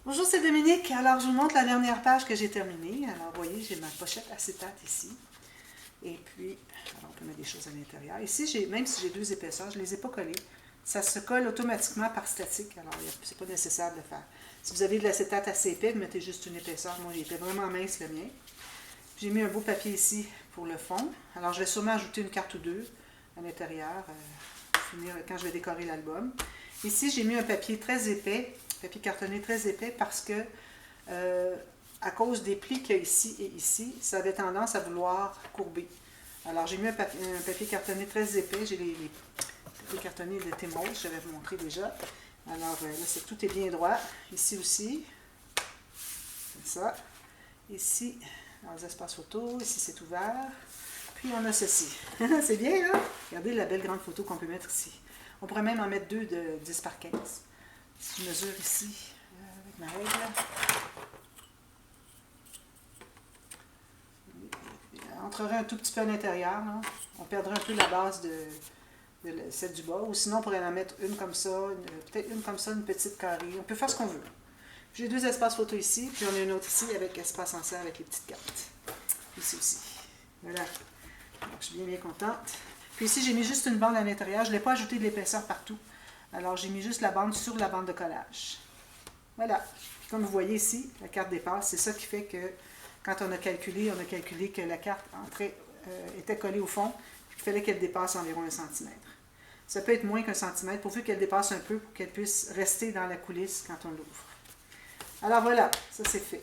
Bonjour, c'est Dominique. Alors, je vous montre la dernière page que j'ai terminée. Alors, vous voyez, j'ai ma pochette acétate ici. Et puis, alors on peut mettre des choses à l'intérieur. Ici, même si j'ai deux épaisseurs, je ne les ai pas collées. Ça se colle automatiquement par statique. Alors, ce n'est pas nécessaire de le faire. Si vous avez de l'acétate assez épais, vous mettez juste une épaisseur. Moi, il était vraiment mince le mien. J'ai mis un beau papier ici pour le fond. Alors, je vais sûrement ajouter une carte ou deux à l'intérieur pour finir quand je vais décorer l'album. Ici, j'ai mis un papier très épais, papier cartonné très épais, parce que à cause des plis qu'il y a ici et ici, ça avait tendance à vouloir courber. Alors, j'ai mis un papier cartonné très épais. J'ai les papiers cartonnés de Tmall, je vais vous montrer déjà. Alors, là, tout est bien droit. Ici aussi, comme ça. Ici, dans les espaces photo, ici c'est ouvert. Puis on a ceci. C'est bien, hein? Regardez la belle grande photo qu'on peut mettre ici. On pourrait même en mettre deux de 10 par 15. Si je mesure ici, avec ma règle. On entrerait un tout petit peu à l'intérieur. On perdrait un peu la base de celle du bas. Ou sinon, on pourrait en mettre une comme ça, peut-être une comme ça, une petite carrée. On peut faire ce qu'on veut. J'ai deux espaces photo ici, puis on a une autre ici avec espace en serre avec les petites cartes. Ici aussi. Voilà. Donc, je suis bien contente. Puis ici, j'ai mis juste une bande à l'intérieur. Je ne l'ai pas ajouté de l'épaisseur partout. Alors, j'ai mis juste la bande sur la bande de collage. Voilà. Puis, comme vous voyez ici, la carte dépasse. C'est ça qui fait que quand on a calculé que la carte était collée au fond. Puis il fallait qu'elle dépasse environ 1 cm. Ça peut être moins qu'1 cm, pourvu qu'elle dépasse un peu pour qu'elle puisse rester dans la coulisse quand on l'ouvre. Alors voilà, ça c'est fait.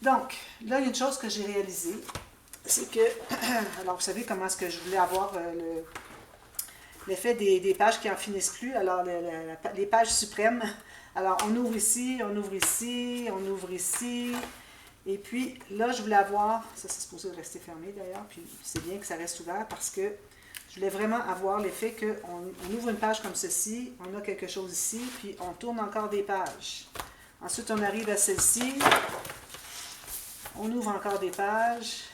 Donc, là, il y a une chose que j'ai réalisée, c'est que, alors vous savez comment est-ce que je voulais avoir l'effet des pages qui n'en finissent plus, alors les pages suprêmes. Alors, on ouvre ici, on ouvre ici, on ouvre ici, et puis là, je voulais avoir, ça c'est supposé rester fermé d'ailleurs, puis c'est bien que ça reste ouvert parce que je voulais vraiment avoir l'effet qu'on ouvre une page comme ceci, on a quelque chose ici, puis on tourne encore des pages. Ensuite, on arrive à celle-ci. On ouvre encore des pages.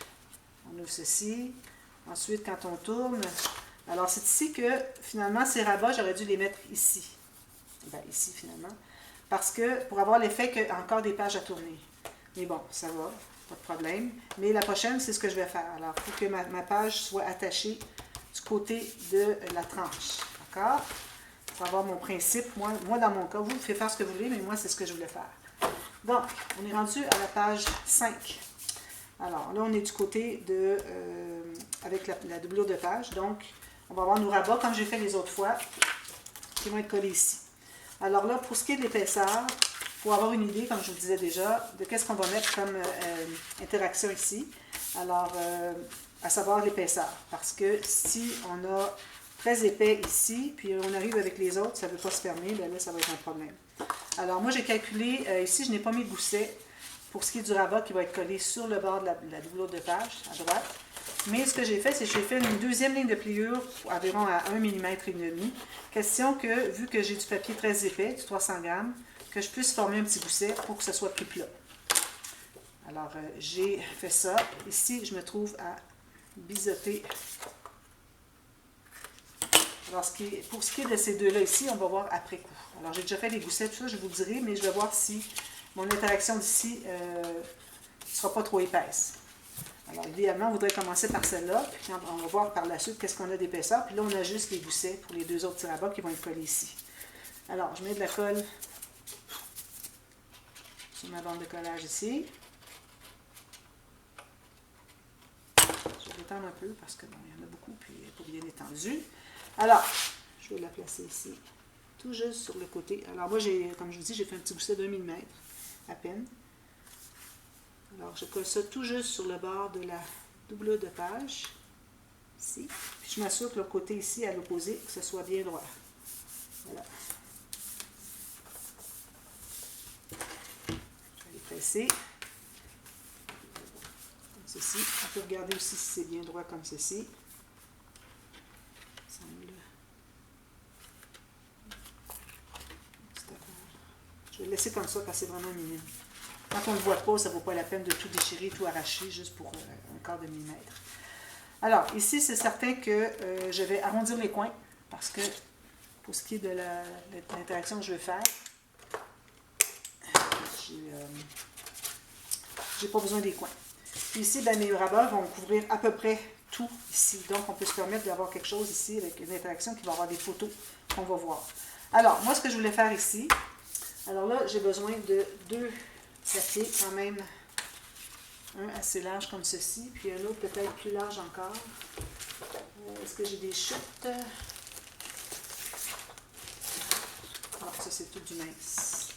On ouvre ceci. Ensuite, quand on tourne... Alors, c'est ici que, finalement, ces rabats, j'aurais dû les mettre ici. Bien, ici, finalement. Parce que, pour avoir l'effet qu'il y a encore des pages à tourner. Mais bon, ça va. Pas de problème. Mais la prochaine, c'est ce que je vais faire. Alors, il faut que ma page soit attachée du côté de la tranche. D'accord? Pour avoir mon principe, moi dans mon cas, vous pouvez faire ce que vous voulez, mais moi c'est ce que je voulais faire. Donc, on est rendu à la page 5. Alors là, on est du côté de, avec la doublure de page, donc on va avoir nos rabats comme j'ai fait les autres fois, qui vont être collés ici. Alors là, pour ce qui est de l'épaisseur, il faut avoir une idée, comme je vous disais déjà, de qu'est-ce qu'on va mettre comme interaction ici. Alors, à savoir l'épaisseur, parce que si on a très épais ici, puis on arrive avec les autres, ça ne veut pas se fermer, bien là, ça va être un problème. Alors, moi, j'ai calculé, ici, je n'ai pas mis de gousset pour ce qui est du rabat qui va être collé sur le bord de la doublure de page, à droite. Mais ce que j'ai fait, c'est que j'ai fait une deuxième ligne de pliure, environ à 1 mm et demi. Question que, vu que j'ai du papier très épais, du 300 grammes, que je puisse former un petit gousset pour que ce soit plus plat. Alors, j'ai fait ça. Ici, je me trouve à biseauter. Alors, pour ce qui est de ces deux-là ici, on va voir après coup. Alors, j'ai déjà fait les goussets, tout ça, je vous le dirai, mais je vais voir si mon interaction d'ici ne sera pas trop épaisse. Alors, idéalement, on voudrait commencer par celle-là, puis on va voir par la suite qu'est-ce qu'on a d'épaisseur, puis là, on ajuste les goussets pour les deux autres petits rabats qui vont être collés ici. Alors, je mets de la colle sur ma bande de collage ici. Je vais l'étendre un peu parce que bon, il y en a beaucoup, puis elle n'est pas bien étendue. Alors, je vais la placer ici, tout juste sur le côté. Alors moi, comme je vous dis, j'ai fait un petit gousset d'1 mm, à peine. Alors, je colle ça tout juste sur le bord de la doublure de page, ici. Puis je m'assure que le côté ici, à l'opposé, que ce soit bien droit. Voilà. Je vais les presser. Comme ceci. On peut regarder aussi si c'est bien droit comme ceci. Je vais le laisser comme ça parce que c'est vraiment minime. Quand on ne le voit pas, ça ne vaut pas la peine de tout déchirer, tout arracher, juste pour un quart de millimètre. Alors, ici, c'est certain que je vais arrondir les coins, parce que pour ce qui est de l'interaction que je veux faire, j'ai pas besoin des coins. Puis ici, ben, mes rabats vont couvrir à peu près tout ici. Donc, on peut se permettre d'avoir quelque chose ici avec une interaction qui va avoir des photos qu'on va voir. Alors, moi, ce que je voulais faire ici, alors là, j'ai besoin de 2 papiers quand même. Un assez large comme ceci, puis un autre peut-être plus large encore. Est-ce que j'ai des chutes? Non, ça c'est tout du mince.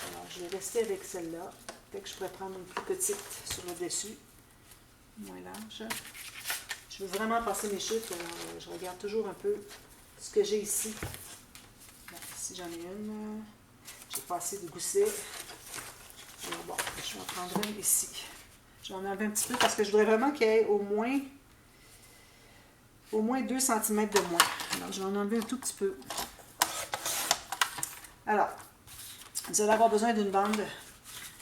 Alors, je vais rester avec celle-là. Peut-être que je pourrais prendre une plus petite sur le dessus, moins large. Je veux vraiment passer mes chutes. Je regarde toujours un peu ce que j'ai ici. Bon, ici j'en ai une. J'ai pas assez de gousset. Alors bon, je vais en prendre une ici. Je vais en enlever un petit peu parce que je voudrais vraiment qu'il y ait au moins 2 cm de moins. Alors, je vais en enlever un tout petit peu. Alors, vous allez avoir besoin d'une bande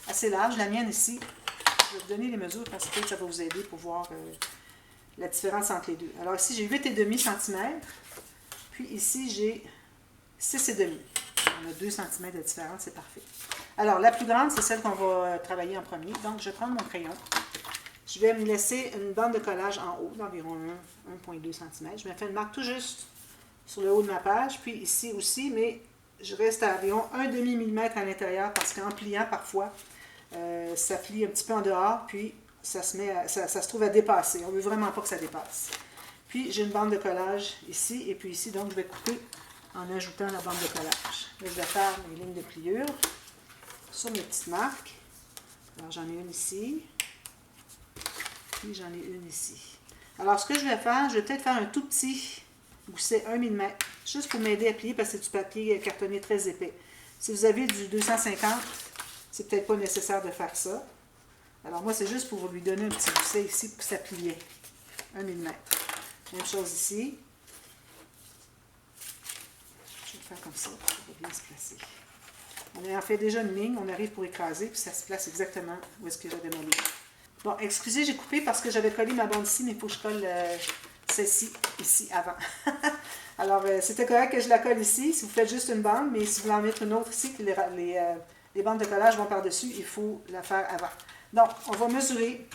assez large. La mienne ici, je vais vous donner les mesures parce que ça va vous aider pour voir la différence entre les deux. Alors ici, j'ai 8,5 cm. Puis ici, j'ai 6,5. On a 2 cm de différence, c'est parfait. Alors, la plus grande, c'est celle qu'on va travailler en premier. Donc, je vais prendre mon crayon. Je vais me laisser une bande de collage en haut d'environ 1,2 cm. Je me fais une marque tout juste sur le haut de ma page. Puis ici aussi, mais je reste à environ 1,5 mm à l'intérieur parce qu'en pliant, parfois, ça plie un petit peu en dehors. Puis, ça se trouve à dépasser. On ne veut vraiment pas que ça dépasse. Puis, j'ai une bande de collage ici et puis ici. Donc, je vais couper en ajoutant la bande de collage. Là, je vais faire mes lignes de pliure sur mes petites marques. Alors, j'en ai une ici. Puis, j'en ai une ici. Alors, ce que je vais faire, je vais peut-être faire un tout petit gousset 1 mm, juste pour m'aider à plier parce que c'est du papier cartonné très épais. Si vous avez du 250, c'est peut-être pas nécessaire de faire ça. Alors, moi, c'est juste pour lui donner un petit gousset ici pour que ça pliait. 1 mm. Même chose ici. Je vais le faire comme ça, ça va bien se placer. On a en fait déjà une ligne, on arrive pour écraser, puis ça se place exactement où est-ce que je vais démolir. Bon, excusez, j'ai coupé parce que j'avais collé ma bande ici, mais il faut que je colle celle-ci, ici, avant. Alors, c'était correct que je la colle ici, si vous faites juste une bande, mais si vous voulez en mettre une autre ici, que les bandes de collage vont par-dessus, il faut la faire avant. Donc, on va mesurer.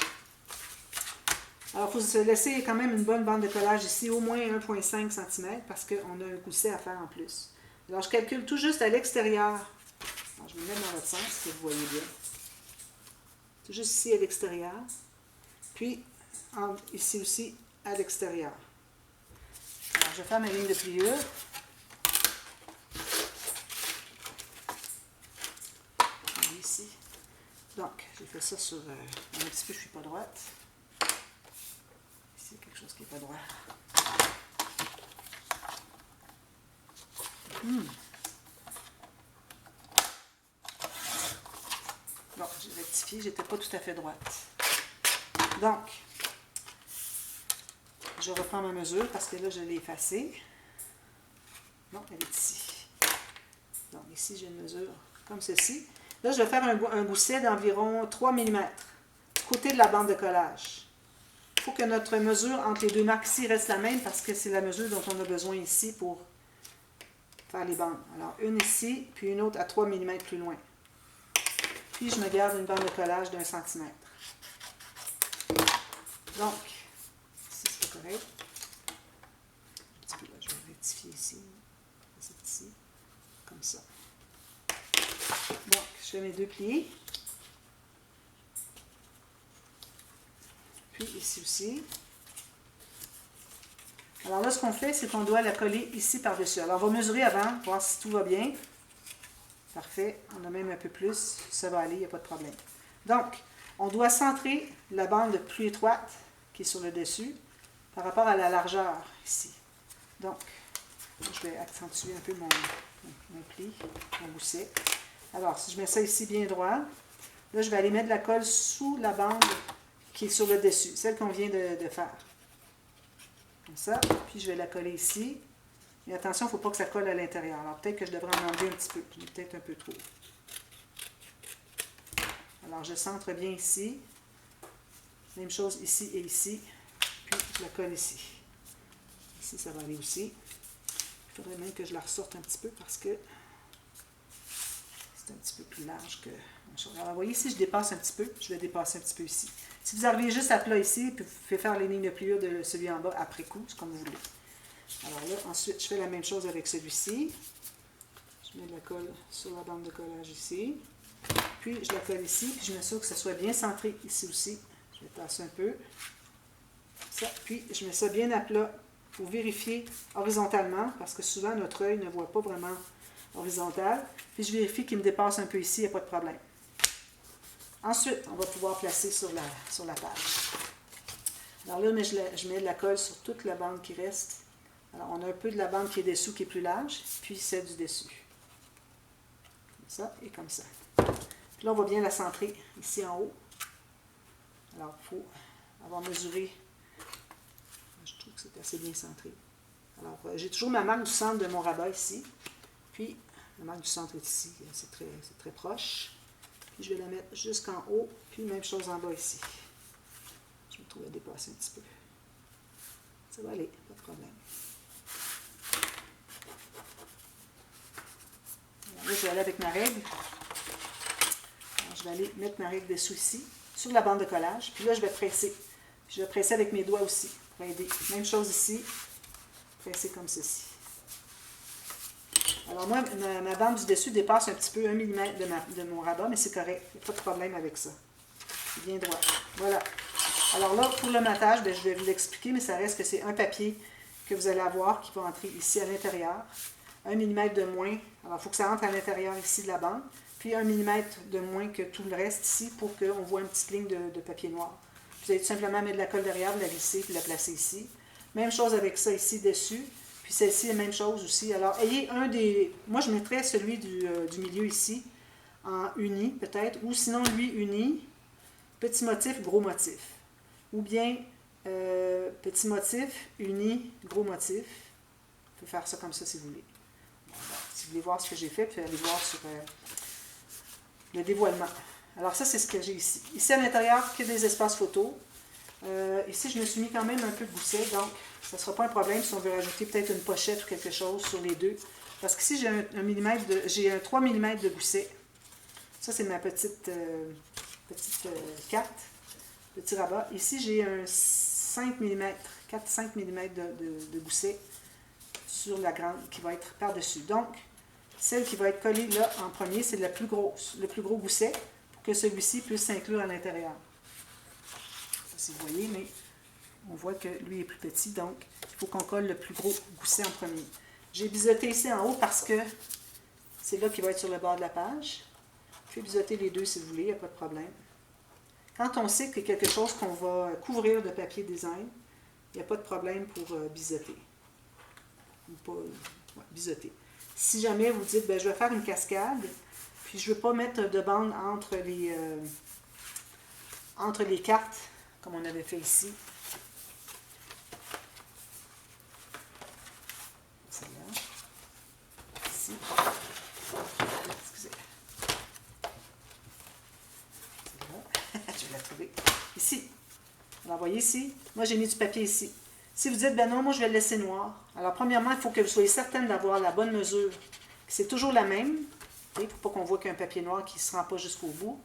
Alors, il faut se laisser quand même une bonne bande de collage ici, au moins 1,5 cm, parce qu'on a un gousset à faire en plus. Alors, je calcule tout juste à l'extérieur. Je vais le mettre dans votre sens, que vous voyez bien. Tout juste ici à l'extérieur. Puis, ici aussi à l'extérieur. Alors, je vais faire ma ligne de pliure. Ici. Donc, j'ai fait ça sur un petit peu, je ne suis pas droite. Ici, quelque chose qui n'est pas droit. Bon, j'ai rectifié, j'étais pas tout à fait droite. Donc, je reprends ma mesure parce que là, je l'ai effacée. Non, elle est ici. Donc, ici, j'ai une mesure comme ceci. Là, je vais faire un gousset d'environ 3 mm, côté de la bande de collage. Il faut que notre mesure entre les deux marques ici reste la même parce que c'est la mesure dont on a besoin ici pour faire les bandes. Alors, une ici, puis une autre à 3 mm plus loin. Puis, je me garde une bande de collage d'1 cm. Donc, ici, c'est correct. Un petit peu là, je vais rectifier ici. C'est ici, comme ça. Donc, je fais mes 2 plis. Puis, ici aussi. Alors là, ce qu'on fait, c'est qu'on doit la coller ici par-dessus. Alors, on va mesurer avant, voir si tout va bien. Parfait. On a même un peu plus. Ça va aller, il n'y a pas de problème. Donc, on doit centrer la bande plus étroite qui est sur le dessus par rapport à la largeur ici. Donc, je vais accentuer un peu mon pli, mon gousset. Alors, si je mets ça ici bien droit, là, je vais aller mettre la colle sous la bande qui est sur le dessus, celle qu'on vient de faire. Comme ça. Puis, je vais la coller ici. Mais attention, il ne faut pas que ça colle à l'intérieur. Alors, peut-être que je devrais en enlever un petit peu. J'en ai peut-être un peu trop. Alors, je centre bien ici. Même chose ici et ici. Puis, je la colle ici. Ici, ça va aller aussi. Il faudrait même que je la ressorte un petit peu parce que c'est C'est un petit peu plus large que... Alors, vous voyez, ici, je dépasse un petit peu. Je vais dépasser un petit peu ici. Si vous arrivez juste à plat ici, puis vous pouvez faire les lignes de pliure de celui en bas après coup, c'est comme vous voulez. Alors là, ensuite, je fais la même chose avec celui-ci. Je mets de la colle sur la bande de collage ici. Puis, je la colle ici, puis je m'assure que ça soit bien centré ici aussi. Je vais tasser un peu. Ça. Puis, je mets ça bien à plat pour vérifier horizontalement, parce que souvent, notre œil ne voit pas vraiment horizontal. Puis, je vérifie qu'il me dépasse un peu ici, il n'y a pas de problème. Ensuite, on va pouvoir placer sur la page. Alors là, je mets de la colle sur toute la bande qui reste. Alors, on a un peu de la bande qui est dessous, qui est plus large, puis celle du dessus. Comme ça et comme ça. Puis là, on va bien la centrer ici en haut. Alors, il faut avoir mesuré. Je trouve que c'est assez bien centré. Alors, j'ai toujours ma marque du centre de mon rabat ici. Puis, la marque du centre est ici. C'est très proche. Puis, je vais la mettre jusqu'en haut. Puis, même chose en bas ici. Je me trouve à dépasser un petit peu. Ça va aller, pas de problème. Alors là, je vais aller avec ma règle. Alors, je vais aller mettre ma règle dessous ici, sur la bande de collage. Puis là, je vais presser. Puis je vais presser avec mes doigts aussi, pour aider. Même chose ici. Presser comme ceci. Alors moi, ma bande du dessus dépasse un petit peu 1 mm de mon rabat, mais c'est correct. Il n'y a pas de problème avec ça. C'est bien droit. Voilà. Alors là, pour le matage, je vais vous l'expliquer, mais ça reste que c'est un papier que vous allez avoir qui va entrer ici à l'intérieur. 1 mm de moins. Alors, il faut que ça rentre à l'intérieur ici de la bande. Puis 1 mm de moins que tout le reste ici pour qu'on voit une petite ligne de papier noir. Vous allez tout simplement mettre de la colle derrière, vous la visser, puis la placer ici. Même chose avec ça ici dessus. Puis celle-ci, la même chose aussi. Alors, ayez un des... Moi, je mettrais celui du milieu ici, en uni peut-être, ou sinon, lui, uni, petit motif, gros motif. Ou bien, petit motif, uni, gros motif. Vous pouvez faire ça comme ça si vous voulez. Si vous voulez voir ce que j'ai fait, puis allez voir sur le dévoilement. Alors ça, c'est ce que j'ai ici. Ici, à l'intérieur, que des espaces photos. Ici, je me suis mis quand même un peu de gousset, donc ça ne sera pas un problème si on veut rajouter peut-être une pochette ou quelque chose sur les deux. Parce qu'ici, j'ai un 3 mm de gousset. Ça, c'est ma petite carte, petit rabat. Ici, j'ai un 5 mm, 4-5 mm de gousset sur la grande qui va être par-dessus. Donc, celle qui va être collée là en premier, c'est le plus gros gousset pour que celui-ci puisse s'inclure à l'intérieur. Ça, si vous voyez, mais on voit que lui est plus petit, donc il faut qu'on colle le plus gros gousset en premier. J'ai biseauté ici en haut parce que c'est là qu'il va être sur le bord de la page. Je vais biseauter les deux si vous voulez, il n'y a pas de problème. Quand on sait que quelque chose qu'on va couvrir de papier design, il n'y a pas de problème pour biseauter. Ou pas, biseauter. Si jamais vous dites, ben, je vais faire une cascade, puis je ne veux pas mettre de bande entre les cartes, comme on avait fait ici. Celle-là. Ici. Excusez. Celle-là. Je vais la trouver. Ici. Alors, vous voyez ici, moi j'ai mis du papier ici. Si vous dites, ben non, moi je vais le laisser noir. Alors, premièrement, il faut que vous soyez certaine d'avoir la bonne mesure. C'est toujours la même. Il ne faut pas qu'on voit qu'un papier noir qui ne se rend pas jusqu'au bout.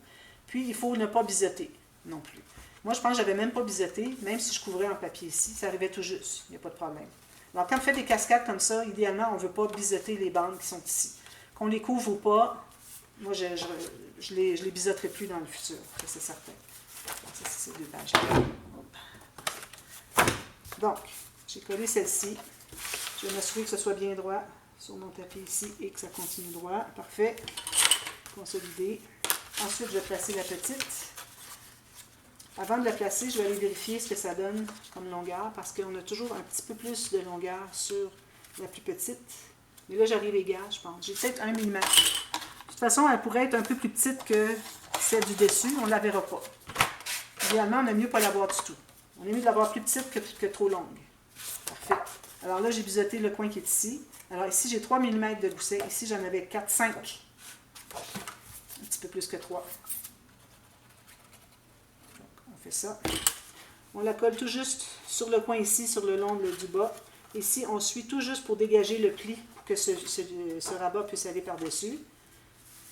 Puis, il faut ne pas biseauter non plus. Moi, je pense que je n'avais même pas biseauté, même si je couvrais en papier ici, ça arrivait tout juste. Il n'y a pas de problème. Alors, quand on fait des cascades comme ça, idéalement, on ne veut pas biseauter les bandes qui sont ici. Qu'on les couvre ou pas, moi, je les biseauterai plus dans le futur, c'est certain. Donc, ça, c'est ces deux pages. Donc, j'ai collé celle-ci. Je vais m'assurer que ce soit bien droit sur mon tapis ici et que ça continue droit. Parfait. Consolider. Ensuite, je vais placer la petite. Avant de la placer, je vais aller vérifier ce que ça donne comme longueur parce qu'on a toujours un petit peu plus de longueur sur la plus petite. Mais là, j'arrive égal, je pense. J'ai peut-être 1 mm. De toute façon, elle pourrait être un peu plus petite que celle du dessus. On ne la verra pas. Idéalement, on aime mieux pas l'avoir du tout. On est mieux de l'avoir plus petite que trop longue. Parfait. Alors là, j'ai biseauté le coin qui est ici. Alors ici, j'ai 3 mm de gousset. Ici, j'en avais 4, 5. Un petit peu plus que 3. Donc, on fait ça. On la colle tout juste sur le coin ici, sur le long du bas. Ici, on suit tout juste pour dégager le pli pour que ce rabat puisse aller par-dessus.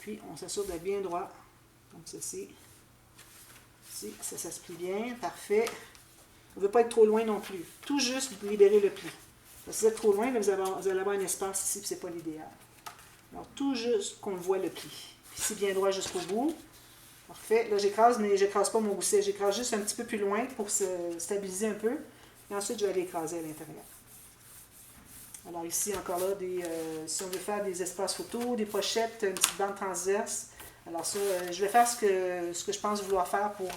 Puis, on s'assure d'être bien droit, comme ceci. Ici, ça se plie bien, parfait. On ne veut pas être trop loin non plus. Tout juste libérer le pli. Parce que si vous êtes trop loin, là, vous allez avoir un espace ici, puis ce n'est pas l'idéal. Alors, tout juste qu'on voit le pli. Puis ici, bien droit jusqu'au bout. Parfait. Là, j'écrase, mais je n'écrase pas mon gousset. J'écrase juste un petit peu plus loin pour se stabiliser un peu. Et ensuite, je vais aller écraser à l'intérieur. Alors ici, encore là, si on veut faire des espaces photos, des pochettes, une petite bande transverse. Alors ça, je vais faire ce que je pense vouloir faire pour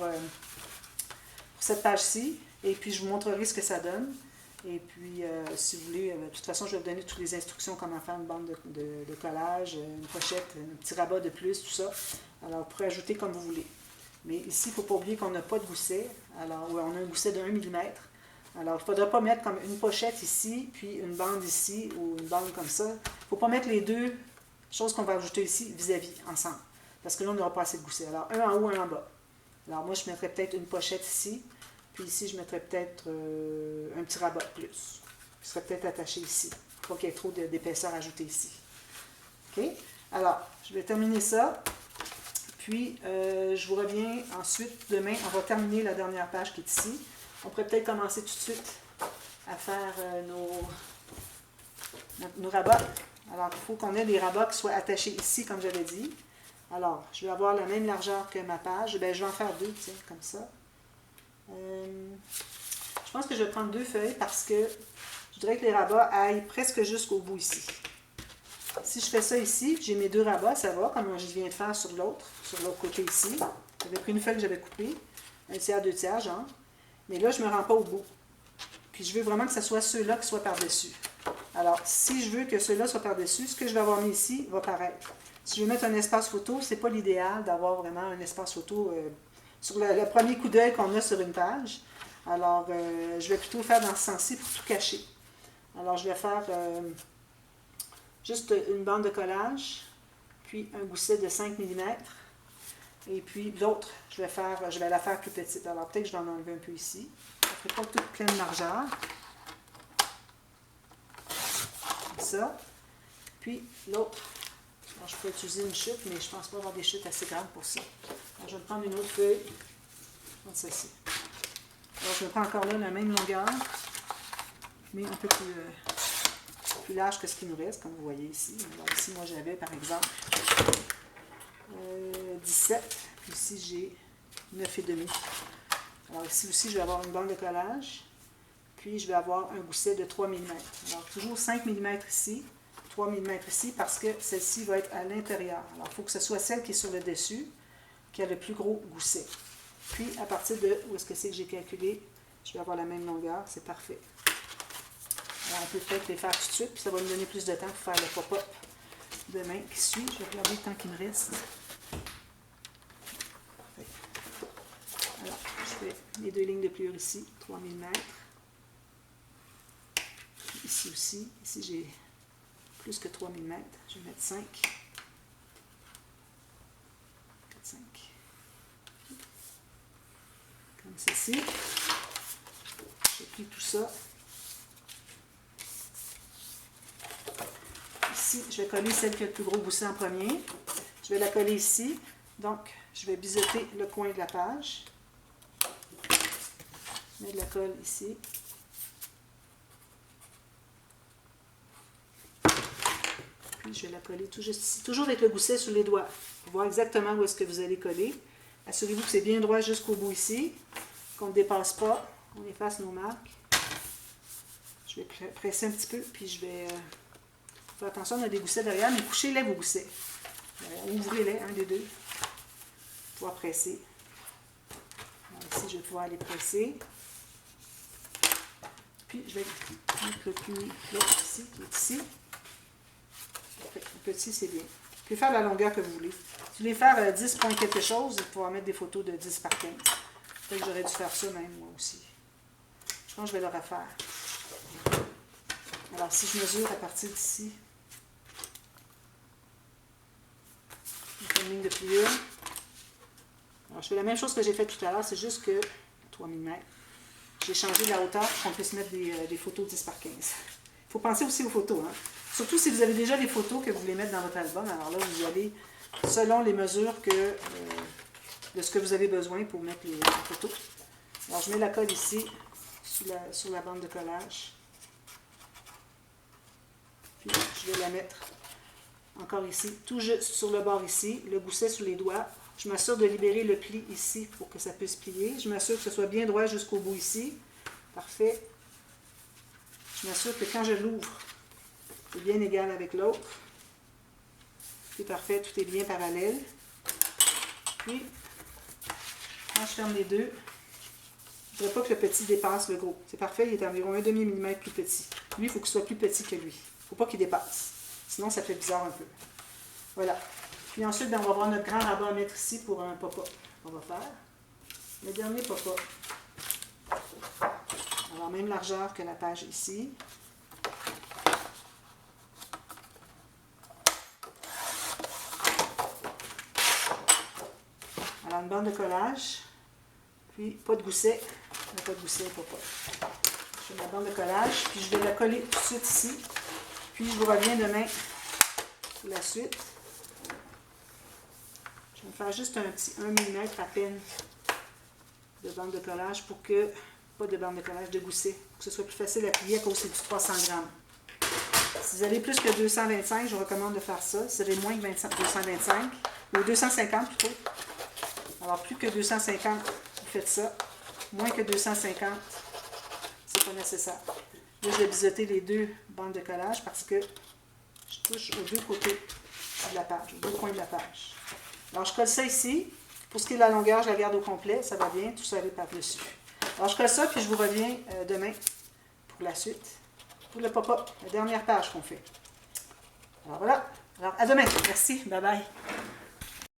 cette page-ci. Et puis, je vous montrerai ce que ça donne. Et puis, si vous voulez, de toute façon, je vais vous donner toutes les instructions comment faire une bande de collage, une pochette, un petit rabat de plus, tout ça. Alors, vous pourrez ajouter comme vous voulez. Mais ici, il ne faut pas oublier qu'on n'a pas de gousset. Alors, on a un gousset de 1 mm. Alors, il ne faudra pas mettre comme une pochette ici, puis une bande ici, ou une bande comme ça. Il ne faut pas mettre les deux choses qu'on va ajouter ici vis-à-vis, ensemble. Parce que là, on n'aura pas assez de gousset. Alors, un en haut, un en bas. Alors, moi, je mettrais peut-être une pochette ici. Puis ici, je mettrais peut-être un petit rabat de plus. Qui serait peut-être attaché ici. Il faut qu'il y ait trop d'épaisseur ajoutée ici. OK? Alors, je vais terminer ça. Puis, je vous reviens ensuite. Demain, on va terminer la dernière page qui est ici. On pourrait peut-être commencer tout de suite à faire nos rabats. Alors, il faut qu'on ait des rabats qui soient attachés ici, comme j'avais dit. Alors, je vais avoir la même largeur que ma page. Bien, je vais en faire deux, tiens, comme ça. Je pense que je vais prendre 2 feuilles parce que je voudrais que les rabats aillent presque jusqu'au bout ici. Si je fais ça ici, j'ai mes 2 rabats, ça va, comme je viens de faire sur l'autre côté ici. J'avais pris une feuille que j'avais coupée, 1 tiers, 2 tiers, genre. Mais là, je ne me rends pas au bout. Puis je veux vraiment que ce soit ceux-là qui soient par-dessus. Alors, si je veux que ceux-là soient par-dessus, ce que je vais avoir mis ici va paraître. Si je veux mettre un espace photo, ce n'est pas l'idéal d'avoir vraiment un espace photo sur le premier coup d'œil qu'on a sur une page. Alors, je vais plutôt faire dans ce sens-ci pour tout cacher. Alors, je vais faire juste une bande de collage, puis un gousset de 5 mm. Et puis l'autre, je vais la faire plus petite. Alors, peut-être que je vais en enlever un peu ici. Ça ne ferait pas toute pleine largeur. Comme ça. Puis l'autre, je peux utiliser une chute, mais je ne pense pas avoir des chutes assez grandes pour ça. Alors, je vais prendre une autre feuille. Je vais prendre celle-ci. Alors, je me prends encore là la même longueur, mais un peu plus large que ce qui nous reste, comme vous voyez ici. Alors ici, moi, j'avais, par exemple, 17. Puis ici, j'ai 9,5. Alors ici aussi, je vais avoir une bande de collage. Puis, je vais avoir un gousset de 3 mm. Alors, toujours 5 mm ici, 3 mm ici, parce que celle-ci va être à l'intérieur. Alors, il faut que ce soit celle qui est sur le dessus, qui a le plus gros gousset. Puis, à partir de où est-ce que c'est que j'ai calculé, je vais avoir la même longueur, c'est parfait. Alors, on peut peut-être les faire tout de suite, puis ça va me donner plus de temps pour faire le pop-up demain qui suit. Je vais regarder le temps qu'il me reste. Parfait. Alors, je fais les 2 lignes de pliure ici, 3 mm. Ici aussi, ici j'ai plus que 3 mm, je vais mettre 5. 4, 5. Comme ceci. Je plie tout ça. Ici, je vais coller celle qui a le plus gros gousset en premier. Je vais la coller ici. Donc, je vais biseauter le coin de la page. Je mets de la colle ici. Puis, je vais la coller tout juste ici. Toujours avec le gousset sur les doigts. Pour voir exactement où est-ce que vous allez coller. Assurez-vous que c'est bien droit jusqu'au bout ici. Qu'on ne dépasse pas. On efface nos marques. Je vais presser un petit peu, puis je vais faire attention, on a des goussets derrière, mais couchez-les vos goussets. Ouvrez-les, un des deux, pour pouvoir presser. Alors ici, je vais pouvoir les presser. Puis, je vais mettre l'autre ici, qui est ici. Le petit, c'est bien. Vous pouvez faire la longueur que vous voulez. Si vous voulez faire 10 points quelque chose, vous allez pouvoir mettre des photos de 10 par 15. Peut-être que j'aurais dû faire ça même, moi aussi. Je pense que je vais le refaire. Alors, si je mesure à partir d'ici, une ligne de pliure. Alors, je fais la même chose que j'ai fait tout à l'heure, c'est juste que 3 mm. J'ai changé la hauteur pour qu'on puisse mettre des photos 10 par 15. Il faut penser aussi aux photos. Hein? Surtout si vous avez déjà des photos que vous voulez mettre dans votre album. Alors là, vous allez selon les mesures de ce que vous avez besoin pour mettre les photos. Alors, je mets la colle ici, sur la bande de collage. Puis, je vais la mettre encore ici, tout juste sur le bord ici, le gousset sur les doigts. Je m'assure de libérer le pli ici pour que ça puisse plier. Je m'assure que ce soit bien droit jusqu'au bout ici. Parfait. Je m'assure que quand je l'ouvre, c'est bien égal avec l'autre. C'est parfait, tout est bien parallèle. Puis, quand je ferme les deux, je ne voudrais pas que le petit dépasse le gros. C'est parfait, il est environ 1,5 mm plus petit. Lui, il faut qu'il soit plus petit que lui. Il ne faut pas qu'il dépasse. Sinon, ça fait bizarre un peu. Voilà. Puis ensuite, on va avoir notre grand rabat à mettre ici pour un pop-up. On va faire le dernier pop-up. Alors, même largeur que la page ici. Alors, une bande de collage. Puis, pas de gousset. Pas de gousset, pop-up. Je fais ma bande de collage. Puis, je vais la coller tout de suite ici. Puis, je vous reviens demain pour la suite. Je vais faire juste un petit 1 mm à peine de bande de collage pour que, pas de bande de collage, de gousset, pour que ce soit plus facile à plier à cause c'est du 300 grammes. Si vous avez plus que 225, je vous recommande de faire ça. Si vous avez moins que 225, ou 250 plutôt. Alors plus que 250, vous faites ça. Moins que 250, c'est pas nécessaire. Là, je vais biseauter les deux bandes de collage parce que je touche aux deux côtés de la page, aux deux coins de la page. Alors, je colle ça ici. Pour ce qui est de la longueur, je la garde au complet. Ça va bien, tout ça aller par-dessus. Alors, je colle ça, puis je vous reviens demain pour la suite. Pour le pop-up, la dernière page qu'on fait. Alors, voilà. Alors, à demain. Merci. Bye-bye.